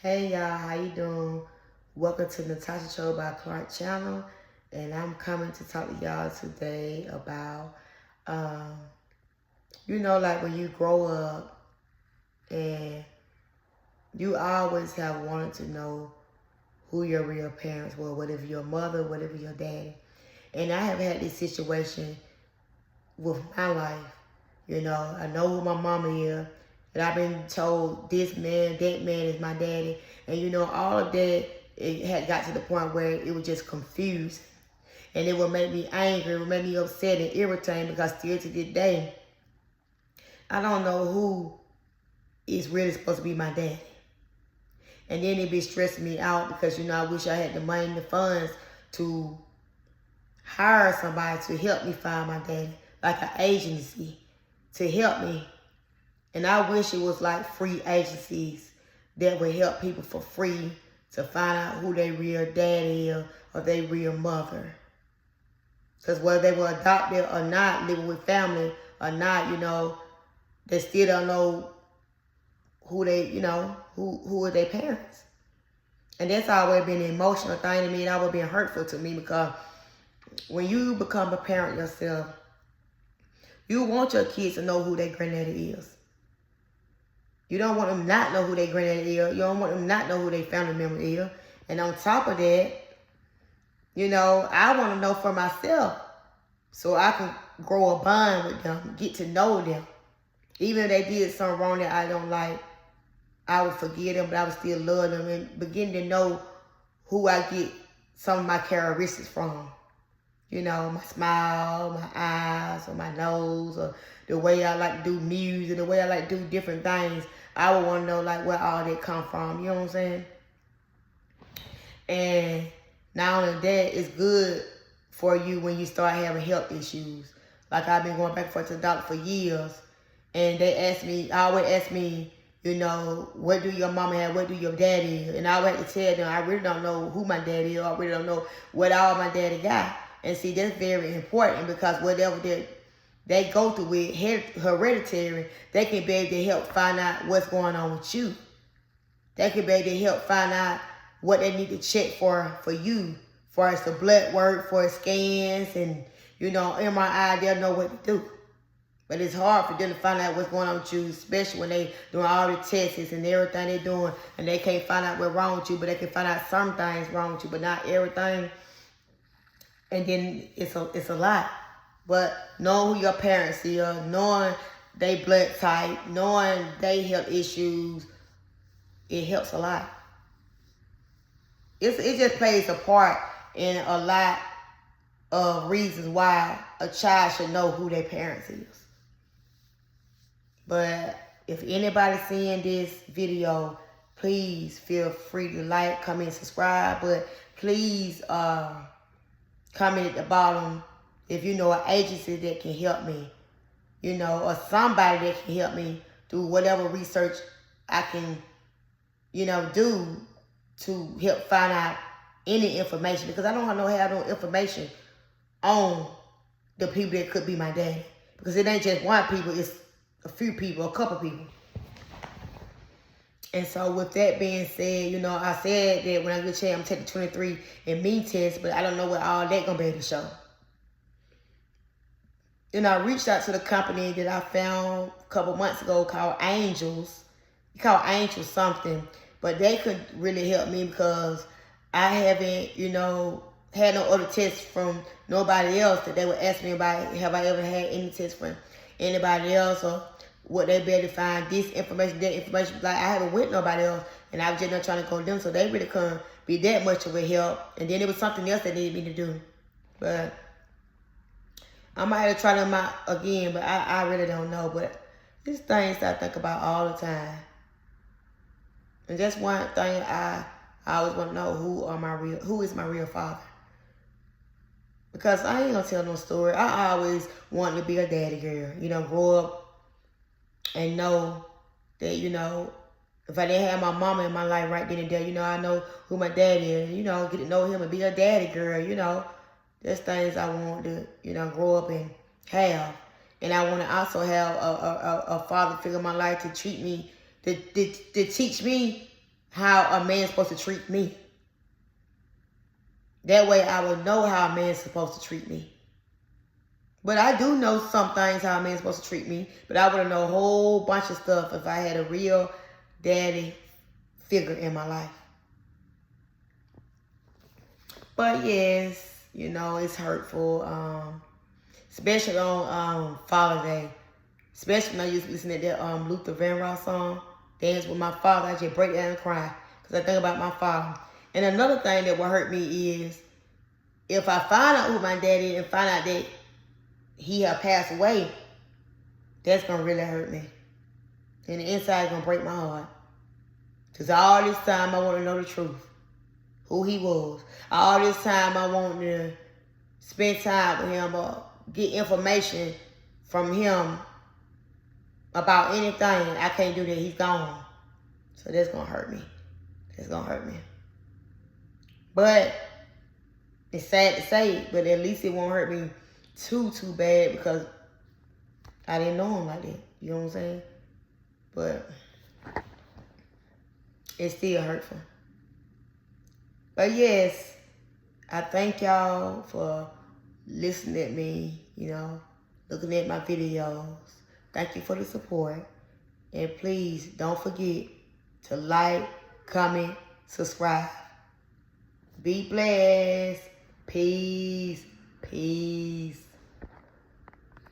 Hey y'all, how you doing? Welcome to Natasha Show by Clark Channel, and I'm coming to talk to y'all today about, um, like when you grow up and you always have wanted to know who your real parents were, whatever your mother, whatever your daddy. And I have had this situation with my life. I know who my mama is, and I've been told this man, that man is my daddy. And all of that, it had got to the point where it was just confused. And it would make me angry, it would make me upset and irritated because still to this day, I don't know who is really supposed to be my daddy. And then it be stressing me out because, I wish I had the money and the funds to hire somebody to help me find my daddy, like an agency to help me. And I wish it was like free agencies that would help people for free to find out who their real daddy is or their real mother. Because whether they were adopted or not, living with family or not, they still don't know who they, who are their parents. And that's always been an emotional thing to me, and always been hurtful to me because when you become a parent yourself, you want your kids to know who their granddaddy is. You don't want them not know who their granddaddy is. You don't want them not know who their family member is. And on top of that, I want to know for myself so I can grow a bond with them, get to know them. Even if they did something wrong that I don't like, I would forgive them, but I would still love them and begin to know who I get some of my characteristics from. My smile, my eyes, or my nose, or the way I like to do music, the way I like to do different things. I would want to know like where all that come from. You know what I'm saying? And not only that, it's good for you when you start having health issues. Like I've been going back and forth to the doctor for years, and they always ask me, what do your mama have? What do your daddy? And I always have to tell them, I really don't know who my daddy is. I really don't know what all my daddy got. And see, that's very important because whatever they go through with hereditary, they can be able to help find out what's going on with you. They can be able to help find out what they need to check for you, for as the blood work, for scans, and, MRI, they'll know what to do. But it's hard for them to find out what's going on with you, especially when they doing all the tests and everything they're doing, and they can't find out what's wrong with you, but they can find out some things wrong with you, but not everything. And then it's a lot. But knowing who your parents are, knowing they blood type, knowing they health issues, it helps a lot. It just plays a part in a lot of reasons why a child should know who their parents is. But if anybody's seeing this video, please feel free to like, comment, subscribe. But please comment at the bottom if you know an agency that can help me, or somebody that can help me do whatever research I can, do to help find out any information. Because I don't have no information on the people that could be my daddy. Because it ain't just one people, it's a few people, a couple people. And so with that being said, I said that when I get a chance, I'm taking 23 and me test, but I don't know what all that gonna be able to show. Then I reached out to the company that I found a couple months ago called Angels. It's called Angels something, but they could really help me because I haven't, had no other tests from nobody else that they would ask me about. Have I ever had any tests from anybody else, or what they better find this information, that information. Like I haven't went nobody else, and I was just not trying to go to them, so they really couldn't be that much of a help. And then it was something else they needed me to do. But I might have to try them out again, but I really don't know. But these things I think about all the time. And that's one thing I always want to know, who is my real father. Because I ain't gonna tell no story. I always wanted to be a daddy girl. Grow up and know that, if I didn't have my mama in my life right then and there, I know who my daddy is. Get to know him and be a daddy girl, There's things I want to, grow up and have. And I want to also have a father figure in my life to treat me, to teach me how a man's supposed to treat me. That way I will know how a man's supposed to treat me. But I do know some things how a man's supposed to treat me. But I would know a whole bunch of stuff if I had a real daddy figure in my life. But yes, you know, it's hurtful. Especially on Father's Day. Especially when I used to listen to that Luther Vandross song, Dance With My Father. I just break down and cry because I think about my father. And another thing that will hurt me is if I find out who my daddy is and find out that he had passed away, that's going to really hurt me. And the inside is going to break my heart. Because all this time I want to know the truth. Who he was. All this time I want to spend time with him or get information from him about anything. I can't do that. He's gone. So that's going to hurt me. That's going to hurt me. But it's sad to say, but at least it won't hurt me too bad because I didn't know him like that. You know what I'm saying? But it's still hurtful. But yes, I thank y'all for listening at me, you know, looking at my videos. Thank you for the support. And please don't forget to like, comment, subscribe. Be blessed. Peace. Peace.